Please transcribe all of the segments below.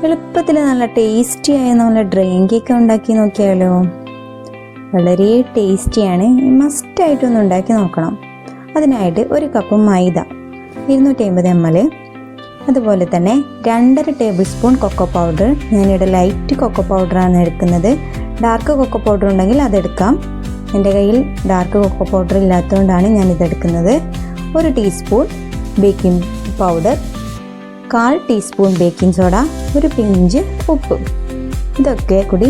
എളുപ്പത്തിൽ നല്ല ടേസ്റ്റിയായ നമ്മൾ ഡ്രെയിൻ കേക്ക് ഉണ്ടാക്കി നോക്കിയാലോ? വളരെ ടേസ്റ്റിയാണ്, മസ്റ്റായിട്ടൊന്ന് ഉണ്ടാക്കി നോക്കണം. അതിനായിട്ട് 1 കപ്പ് മൈദ, 250 ml, അതുപോലെ തന്നെ 2.5 ടേബിൾ സ്പൂൺ കൊക്കോ പൗഡർ. ഞാനിവിടെ ലൈറ്റ് കൊക്കോ പൗഡറാണ് എടുക്കുന്നത്. ഡാർക്ക് കൊക്കോ പൗഡർ ഉണ്ടെങ്കിൽ അതെടുക്കാം. എൻ്റെ കയ്യിൽ ഡാർക്ക് കൊക്കോ പൗഡർ ഇല്ലാത്തതുകൊണ്ടാണ് ഞാനിതെടുക്കുന്നത്. 1 teaspoon baking powder, 1/4 teaspoon baking soda, 1 pinch ഉപ്പ്. ഇതൊക്കെ കൂടി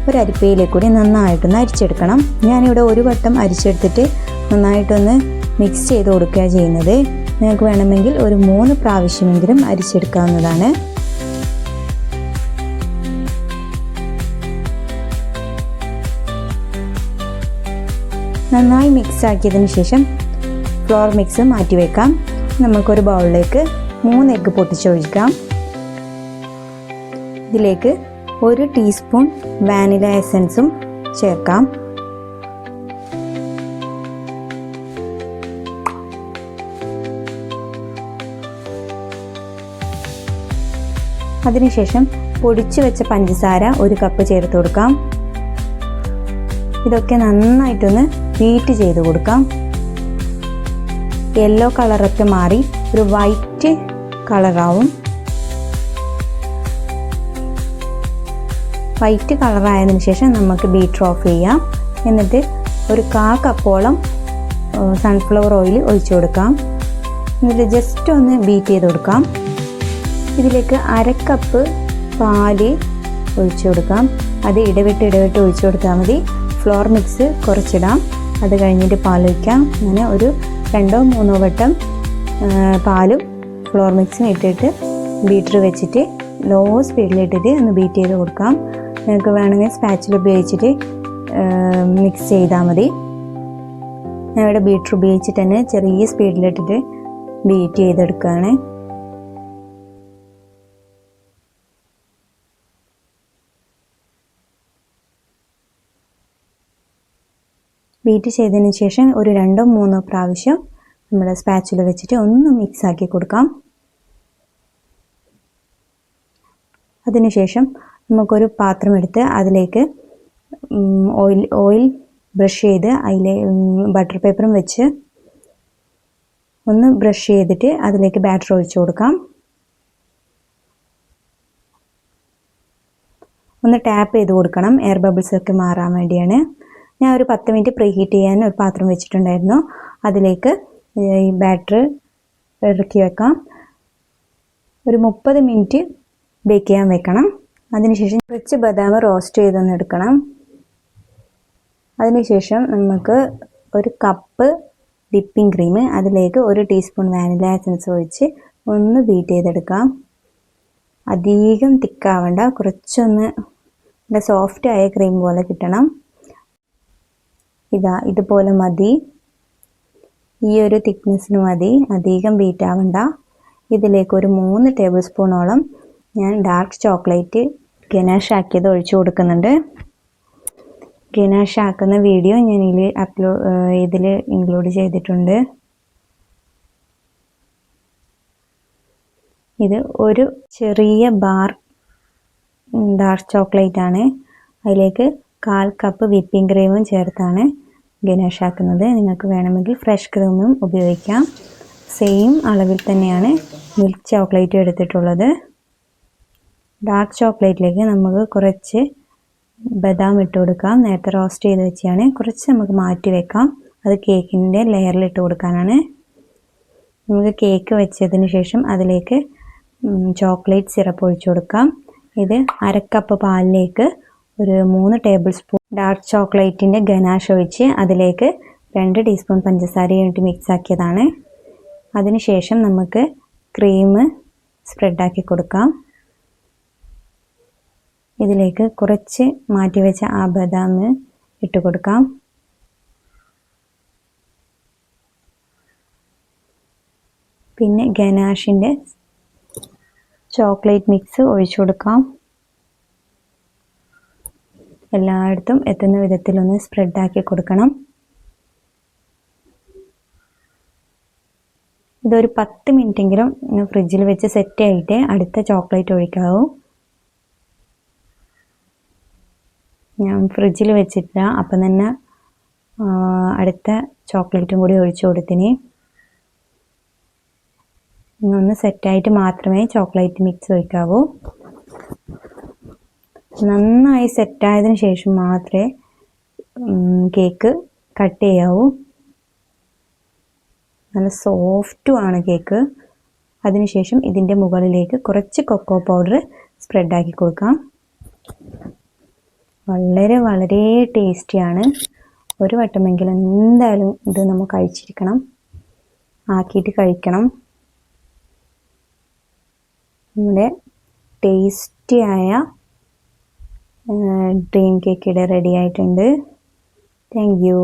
ഒരു അരിപ്പയിലേക്ക് കൂടി നന്നായിട്ടൊന്ന് അരിച്ചെടുക്കണം. ഞാനിവിടെ 1 വട്ടം അരിച്ചെടുത്തിട്ട് നന്നായിട്ടൊന്ന് മിക്സ് ചെയ്ത് കൊടുക്കുക ചെയ്യുന്നത്. നിങ്ങൾക്ക് വേണമെങ്കിൽ ഒരു 3 പ്രാവശ്യമെങ്കിലും അരിച്ചെടുക്കാവുന്നതാണ്. നന്നായി മിക്സ് ആക്കിയതിന് ശേഷം ഫ്ലോർ മിക്സ് മാറ്റി വെക്കാം. നമുക്കൊരു ബൗളിലേക്ക് 3 എഗ്ഗ് പൊട്ടിച്ചൊഴിക്കാം. ഇതിലേക്ക് 1 ടീസ്പൂൺ വാനില എസൻസും ചേർക്കാം. അതിനുശേഷം പൊടിച്ചു വെച്ച പഞ്ചസാര 1 കപ്പ് ചേർത്ത് കൊടുക്കാം. ഇതൊക്കെ നന്നായിട്ടൊന്ന് ബീറ്റ് ചെയ്ത് കൊടുക്കാം. യെല്ലോ കളറൊക്കെ മാറി ഒരു വൈറ്റ് കളറാവും. വൈറ്റ് കളറായതിനു ശേഷം നമുക്ക് ബീറ്റർ ഓഫ് ചെയ്യാം. എന്നിട്ട് ഒരു 1/4 കപ്പോളം സൺഫ്ലവർ ഓയിൽ ഒഴിച്ചു കൊടുക്കാം. എന്നിട്ട് ജസ്റ്റ് ഒന്ന് ബീറ്റ് ചെയ്ത് കൊടുക്കാം. ഇതിലേക്ക് 1/2 കപ്പ് പാല് ഒഴിച്ചു കൊടുക്കാം. അത് ഇടവിട്ട് ഒഴിച്ചു കൊടുത്താൽ മതി. ഫ്ലോർ മിക്സ് കുറച്ചിടാം. അത് കഴിഞ്ഞിട്ട് പാൽ ഒഴിക്കാം. അങ്ങനെ ഒരു 2-3 വട്ടം പാലും ഫ്ലോർ മിക്സും ഇട്ടിട്ട് ബീറ്റർ വെച്ചിട്ട് ലോ സ്പീഡിലിട്ടിട്ട് ഒന്ന് ബീറ്റ് ചെയ്ത് കൊടുക്കാം. നിങ്ങൾക്ക് വേണമെങ്കിൽ സ്പാച്ചിൽ ഉപയോഗിച്ചിട്ട് മിക്സ് ചെയ്താൽ മതി. ഞാൻ ഇവിടെ ബീറ്റർ ഉപയോഗിച്ചിട്ട് തന്നെ ചെറിയ സ്പീഡിലിട്ടിട്ട് ബീറ്റ് ചെയ്തെടുക്കുകയാണ്. ബീറ്റ് ചെയ്തതിന് ശേഷം ഒരു 2-3 പ്രാവശ്യം നമ്മൾ സ്പാച്ചിൽ വെച്ചിട്ട് ഒന്ന് മിക്സ് ആക്കി കൊടുക്കാം. അതിനുശേഷം നമുക്കൊരു പാത്രം എടുത്ത് അതിലേക്ക് ഓയിൽ ബ്രഷ് ചെയ്ത് അതിൽ ബട്ടർ പേപ്പറും വെച്ച് ഒന്ന് ബ്രഷ് ചെയ്തിട്ട് അതിലേക്ക് ബാറ്റർ ഒഴിച്ചു കൊടുക്കാം. ഒന്ന് ടാപ്പ് ചെയ്ത് കൊടുക്കണം, എയർ ബബിൾസ് ഒക്കെ മാറാൻ വേണ്ടിയാണ്. ഞാൻ ഒരു 10 മിനിറ്റ് പ്രീ ഹീറ്റ് ചെയ്യാൻ ഒരു പാത്രം വെച്ചിട്ടുണ്ടായിരുന്നു. അതിലേക്ക് ഈ ബാറ്റർ ഇറക്കി വെക്കാം. ഒരു 30 മിനിറ്റ് ബേക്ക് ചെയ്യാൻ വെക്കണം. അതിനുശേഷം കുറച്ച് ബദാം റോസ്റ്റ് ചെയ്തൊന്ന് എടുക്കണം. അതിനുശേഷം നമുക്ക് 1 കപ്പ് വിപ്പിംഗ് ക്രീം, അതിലേക്ക് 1 ടീസ്പൂൺ വാനില എസൻസ് ഒഴിച്ച് ഒന്ന് ബീറ്റ് ചെയ്തെടുക്കാം. അധികം തിക്കാവണ്ട, കുറച്ചൊന്ന് നല്ല സോഫ്റ്റ് ആയ ക്രീം പോലെ കിട്ടണം. ഇതുപോലെ മതി. ഈ ഒരു തിക്നെസ്സിന് മതി, അധികം ബീറ്റ് ആവണ്ട. ഇതിലേക്ക് ഒരു 3 ടേബിൾ സ്പൂണോളം ഞാൻ ഡാർക്ക് ചോക്ലേറ്റ് ഗനാഷ് ആക്കിയത് ഒഴിച്ചു കൊടുക്കുന്നുണ്ട്. ഗനാഷ് ആക്കുന്ന വീഡിയോ ഞാൻ ഇതിൽ ഇൻക്ലൂഡ് ചെയ്തിട്ടുണ്ട്. ഇത് ഒരു ചെറിയ ബാർ ഡാർക്ക് ചോക്ലേറ്റ് ആണ്. അതിലേക്ക് 1/4 കപ്പ് വിപ്പിംഗ് ക്രീമും ചേർത്താണ് ഗനാഷ് ആക്കുന്നത്. നിങ്ങൾക്ക് വേണമെങ്കിൽ ഫ്രഷ് ക്രീമും ഉപയോഗിക്കാം. സെയിം അളവിൽ തന്നെയാണ് മിൽക്ക് ചോക്ലേറ്റ് എടുത്തിട്ടുള്ളത്. ഡാർക്ക് ചോക്ലേറ്റിലേക്ക് നമുക്ക് കുറച്ച് ബദാം ഇട്ട് കൊടുക്കാം. നേരത്തെ റോസ്റ്റ് ചെയ്ത് വെച്ചാണ്. കുറച്ച് നമുക്ക് മാറ്റി വെക്കാം. അത് കേക്കിൻ്റെ ലെയറിൽ ഇട്ട് കൊടുക്കാനാണ്. നമുക്ക് കേക്ക് വെച്ചതിന് ശേഷം അതിലേക്ക് ചോക്ലേറ്റ് സിറപ്പ് ഒഴിച്ചു കൊടുക്കാം. ഇത് 1/2 കപ്പ് പാലിലേക്ക് ഒരു 3 ടേബിൾ സ്പൂൺ ഡാർക്ക് ചോക്ലേറ്റിൻ്റെ ഗനാഷ് ഒഴിച്ച് അതിലേക്ക് 2 ടീസ്പൂൺ പഞ്ചസാരയും ഇട്ട് മിക്സ് ആക്കിയതാണ്. അതിനുശേഷം നമുക്ക് ക്രീം സ്പ്രെഡാക്കി കൊടുക്കാം. ഇതിലേക്ക് കുറച്ച് മാറ്റി വെച്ച ആ ബദാം ഇട്ട് കൊടുക്കാം. പിന്നെ ഗനാഷിൻ്റെ ചോക്ലേറ്റ് മിക്സ് ഒഴിച്ചു കൊടുക്കാം. എല്ലായിടത്തും എത്തുന്ന വിധത്തിലൊന്ന് സ്പ്രെഡാക്കി കൊടുക്കണം. ഇതൊരു 10 മിനിറ്റെങ്കിലും ഫ്രിഡ്ജിൽ വെച്ച് സെറ്റ് ആയിട്ട് അടുത്ത ചോക്ലേറ്റ് ഒഴിക്കാവൂ. ഞാൻ ഫ്രിഡ്ജിൽ വെച്ചിട്ടില്ല, അപ്പം തന്നെ അടുത്ത ചോക്ലേറ്റും കൂടി ഒഴിച്ചു കൊടുത്തിന്. ഒന്ന് സെറ്റായിട്ട് മാത്രമേ ചോക്ലേറ്റ് മിക്സ് ഒഴിക്കാവൂ. നന്നായി സെറ്റായതിനു ശേഷം മാത്രമേ കേക്ക് കട്ട് ചെയ്യാവൂ. നല്ല സോഫ്റ്റുമാണ് കേക്ക്. അതിനുശേഷം ഇതിൻ്റെ മുകളിലേക്ക് കുറച്ച് കൊക്കോ പൗഡർ സ്പ്രെഡാക്കി കൊടുക്കാം. വളരെ വളരെ ടേസ്റ്റിയാണ്. ഒരു വട്ടമെങ്കിലും എന്തായാലും ഇത് നമ്മൾ കഴിച്ചിരിക്കണം, ആക്കിയിട്ട് കഴിക്കണം. നമ്മുടെ ടേസ്റ്റിയായ ഡ്രീം കേക്ക് ഇവിടെ റെഡി ആയിട്ടുണ്ട്. Thank you.